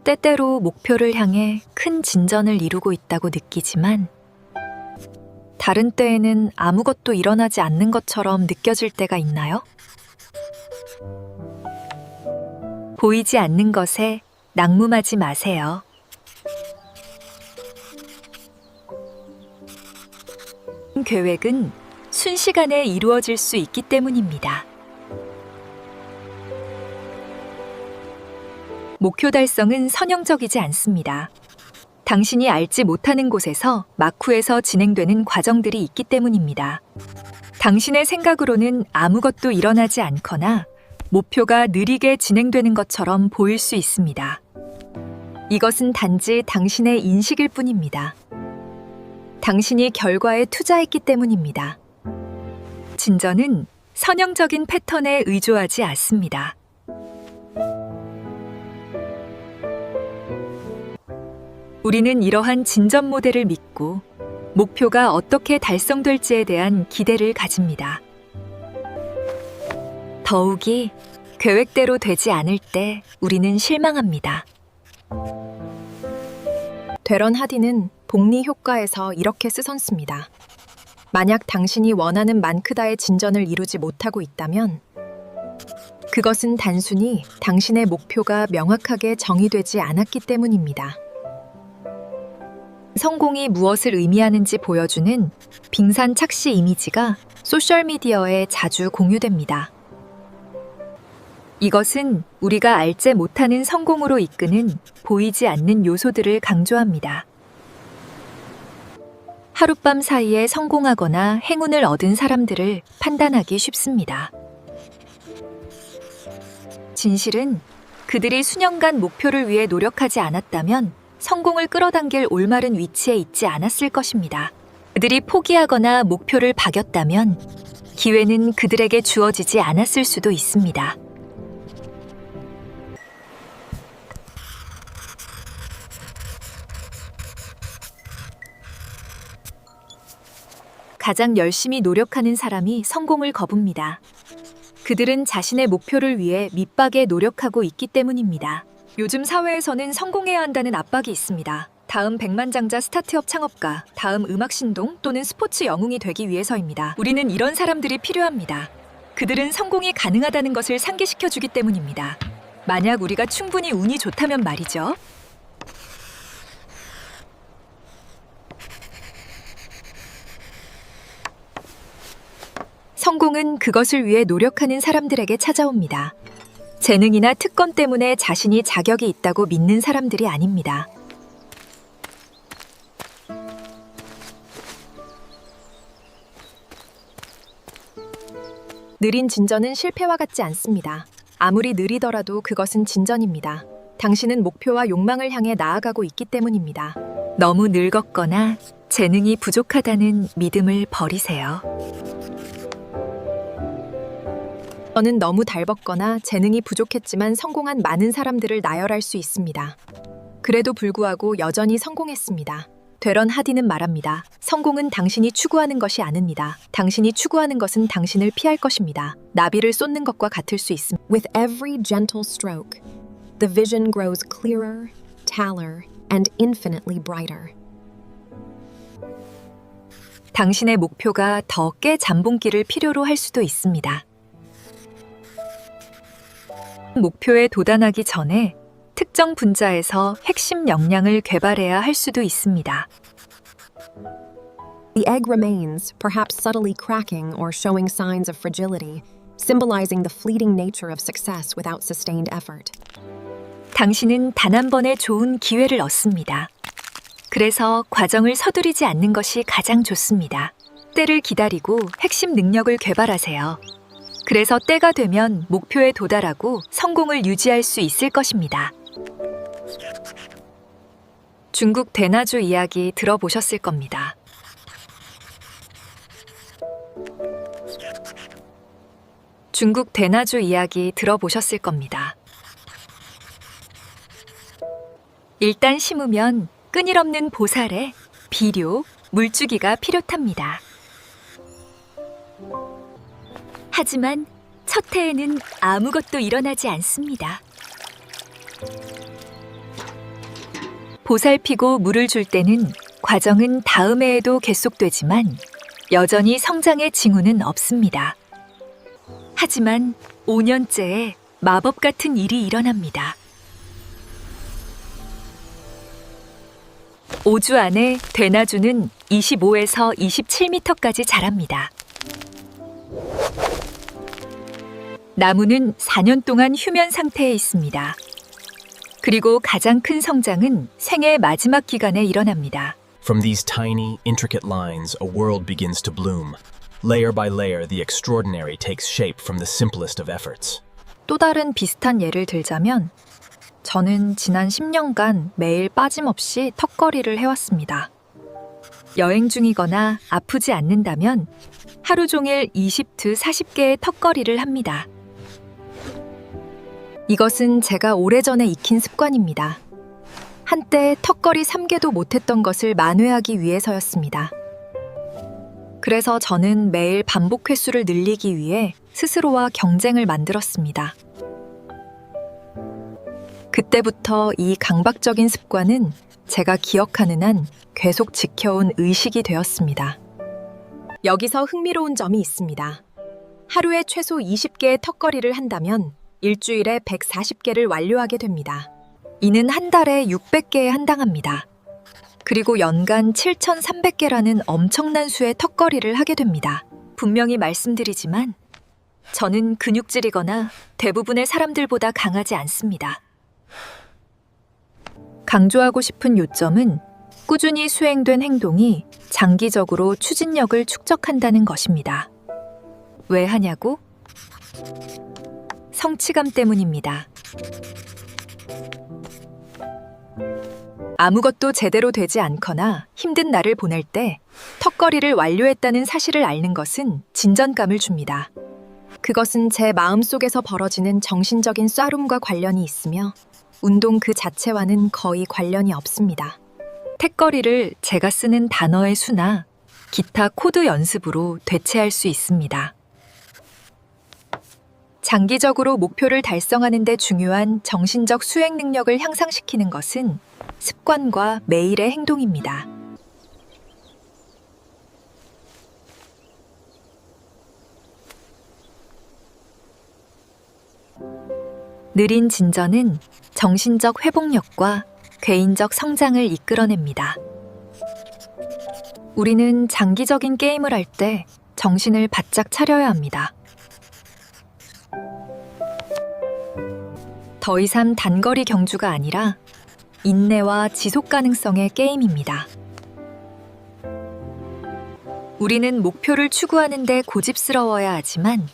때때로 목표를 향해 큰 진전을 이루고 있다고 느끼지만 다른 때에는 아무것도 일어나지 않는 것처럼 느껴질 때가 있나요? 보이지 않는 것에 낙무하지 마세요. 계획은 순식간에 이루어질 수 있기 때문입니다. 목표 달성은 선형적이지 않습니다. 당신이 알지 못하는 곳에서 마쿠에서 진행되는 과정들이 있기 때문입니다. 당신의 생각으로는 아무것도 일어나지 않거나 목표가 느리게 진행되는 것처럼 보일 수 있습니다. 이것은 단지 당신의 인식일 뿐입니다. 당신이 결과에 투자했기 때문입니다. 진전은 선형적인 패턴에 의존하지 않습니다. 우리는 이러한 진전 모델을 믿고 목표가 어떻게 달성될지에 대한 기대를 가집니다. 더욱이 계획대로 되지 않을 때 우리는 실망합니다. 데런 하디는 복리 효과에서 이렇게 쓰선습니다. 만약 당신이 원하는 만크다의 진전을 이루지 못하고 있다면 그것은 단순히 당신의 목표가 명확하게 정의되지 않았기 때문입니다. 성공이 무엇을 의미하는지 보여주는 빙산 착시 이미지가 소셜미디어에 자주 공유됩니다. 이것은 우리가 알지 못하는 성공으로 이끄는 보이지 않는 요소들을 강조합니다. 하룻밤 사이에 성공하거나 행운을 얻은 사람들을 판단하기 쉽습니다. 진실은 그들이 수년간 목표를 위해 노력하지 않았다면 성공을 끌어당길 올바른 위치에 있지 않았을 것입니다. 그들이 포기하거나 목표를 박였다면 기회는 그들에게 주어지지 않았을 수도 있습니다. 가장 열심히 노력하는 사람이 성공을 거붑니다. 그들은 자신의 목표를 위해 밑박에 노력하고 있기 때문입니다. 요즘 사회에서는 성공해야 한다는 압박이 있습니다. 다음 백만장자 스타트업 창업가, 다음 음악 신동 또는 스포츠 영웅이 되기 위해서입니다. 우리는 이런 사람들이 필요합니다. 그들은 성공이 가능하다는 것을 상기시켜주기 때문입니다. 만약 우리가 충분히 운이 좋다면 말이죠. 성공은 그것을 위해 노력하는 사람들에게 찾아옵니다. 재능이나 특권 때문에 자신이 자격이 있다고 믿는 사람들이 아닙니다. 느린 진전은 실패와 같지 않습니다. 아무리 느리더라도 그것은 진전입니다. 당신은 목표와 욕망을 향해 나아가고 있기 때문입니다. 너무 늙었거나 재능이 부족하다는 믿음을 버리세요. 저는 너무 닳았거나 재능이 부족했지만 성공한 많은 사람들을 나열할 수 있습니다. 그래도 불구하고 여전히 성공했습니다. 데런 하디는 말합니다. 성공은 당신이 추구하는 것이 아닙니다. 당신이 추구하는 것은 당신을 피할 것입니다. 나비를 쏟는 것과 같을 수 있습니다. With every gentle stroke, the vision grows clearer, taller, and infinitely brighter. 당신의 목표가 더 깨 잠봉기를 필요로 할 수도 있습니다. 목표에 도달하기 전에 특정 분자에서 핵심 역량을 개발해야 할 수도 있습니다. The egg remains, perhaps subtly cracking or showing signs of fragility, symbolizing the fleeting nature of success without sustained effort. 당신은 단 한 번의 좋은 기회를 얻습니다. 그래서 과정을 서두르지 않는 것이 가장 좋습니다. 때를 기다리고 핵심 능력을 개발하세요. 그래서 때가 되면 목표에 도달하고 성공을 유지할 수 있을 것입니다. 중국 대나주 이야기 들어보셨을 겁니다. 중국 대나주 이야기 들어보셨을 겁니다. 일단 심으면 끊임없는 보살에 비료, 물주기가 필요합니다. 하지만 첫 해에는 아무것도 일어나지 않습니다. 보살피고 물을 줄 때는 과정은 다음 해에도 계속되지만 여전히 성장의 징후는 없습니다. 하지만 5년째에 마법 같은 일이 일어납니다. 5주 안에 대나주는 25에서 27m까지 자랍니다. 나무는 4년 동안 휴면 상태에 있습니다. 그리고 가장 큰 성장은 생애 마지막 기간에 일어납니다. From these tiny, intricate lines, a world begins to bloom. Layer by layer, the extraordinary takes shape from the simplest of efforts. 또 다른 비슷한 예를 들자면 저는 지난 10년간 매일 빠짐없이 턱걸이를 해왔습니다. 여행 중이거나 아프지 않는다면 하루 종일 20트 40개의 턱걸이를 합니다. 이것은 제가 오래전에 익힌 습관입니다. 한때 턱걸이 3개도 못했던 것을 만회하기 위해서였습니다. 그래서 저는 매일 반복 횟수를 늘리기 위해 스스로와 경쟁을 만들었습니다. 그때부터 이 강박적인 습관은 제가 기억하는 한 계속 지켜온 의식이 되었습니다. 여기서 흥미로운 점이 있습니다. 하루에 최소 20개의 턱걸이를 한다면 일주일에 140개를 완료하게 됩니다. 이는 한 달에 600개에 한당합니다. 그리고 연간 7,300개라는 엄청난 수의 턱걸이를 하게 됩니다. 분명히 말씀드리지만 저는 근육질이거나 대부분의 사람들보다 강하지 않습니다. 강조하고 싶은 요점은 꾸준히 수행된 행동이 장기적으로 추진력을 축적한다는 것입니다. 왜 하냐고? 성취감 때문입니다. 아무것도 제대로 되지 않거나 힘든 날을 보낼 때 턱걸이를 완료했다는 사실을 앓는 것은 진전감을 줍니다. 그것은 제 마음속에서 벌어지는 정신적인 쏴름과 관련이 있으며 운동 그 자체와는 거의 관련이 없습니다. 턱걸이를 제가 쓰는 단어의 수나 기타 코드 연습으로 되체할 수 있습니다. 장기적으로 목표를 달성하는 데 중요한 정신적 수행 능력을 향상시키는 것은 습관과 매일의 행동입니다. 느린 진전은 정신적 회복력과 개인적 성장을 이끌어냅니다. 우리는 장기적인 게임을 할 때 정신을 바짝 차려야 합니다. 더 이상 단거리 경주가 아니라 인내와 지속 가능성의 게임입니다. 우리는 목표를 추구하는 데 고집스러워야 하지만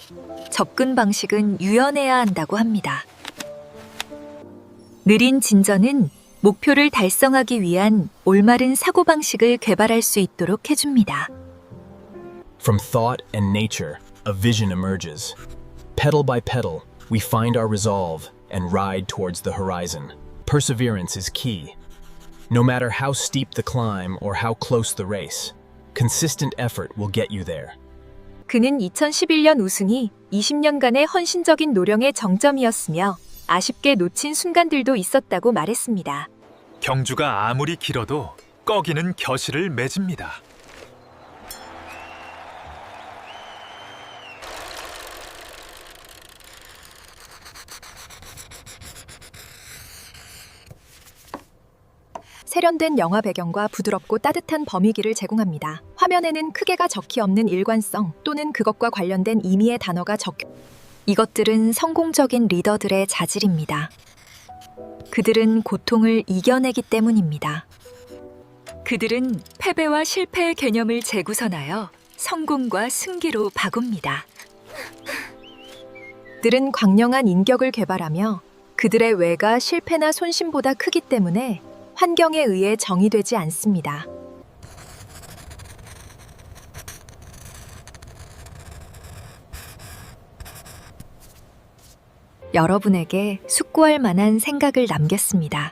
접근 방식은 유연해야 한다고 합니다. 느린 진전은 목표를 달성하기 위한 올바른 사고방식을 개발할 수 있도록 해줍니다. From thought and nature, a vision emerges. Pedal by pedal, we find our resolve and ride towards the horizon. Perseverance is key. No matter how steep the climb or how close the race, consistent effort will get you there. 그는 2011년 우승이 20년간의 헌신적인 노력의 정점이었으며 아쉽게 놓친 순간들도 있었다고 말했습니다. 경주가 아무리 길어도 꺼기는 겨실을 맺습니다. 세련된 영화 배경과 부드럽고 따뜻한 범위기를 제공합니다. 화면에는 크게가 적히 없는 일관성 또는 그것과 관련된 의미의 단어가 이것들은 성공적인 리더들의 자질입니다. 그들은 고통을 이겨내기 때문입니다. 그들은 패배와 실패의 개념을 재구선하여 성공과 승기로 바꿉니다. 그들은 광량한 인격을 개발하며 그들의 외가 실패나 손심보다 크기 때문에 환경에 의해 정의되지 않습니다. 여러분에게 숙고할 만한 생각을 남겼습니다.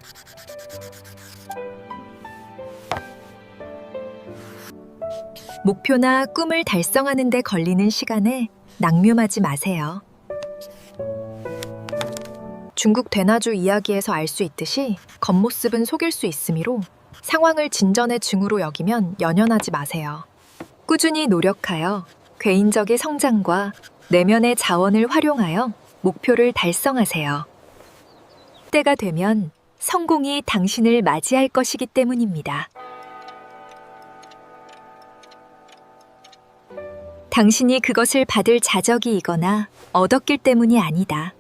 목표나 꿈을 달성하는 데 걸리는 시간에 낭묘하지 마세요. 중국 대나주 이야기에서 알 수 있듯이 겉모습은 속일 수 있으므로 상황을 진전의 증오로 여기면 연연하지 마세요. 꾸준히 노력하여 개인적인 성장과 내면의 자원을 활용하여 목표를 달성하세요. 때가 되면 성공이 당신을 맞이할 것이기 때문입니다. 당신이 그것을 받을 자격이 있거나 얻었기 때문이 아니다.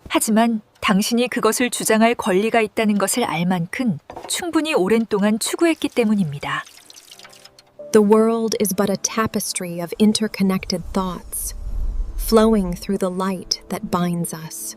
하지만 당신이 그것을 주장할 권리가 있다는 것을 알 만큼 충분히 오랜 동안 추구했기 때문입니다. The world is but a tapestry of interconnected thoughts, flowing through the light that binds us.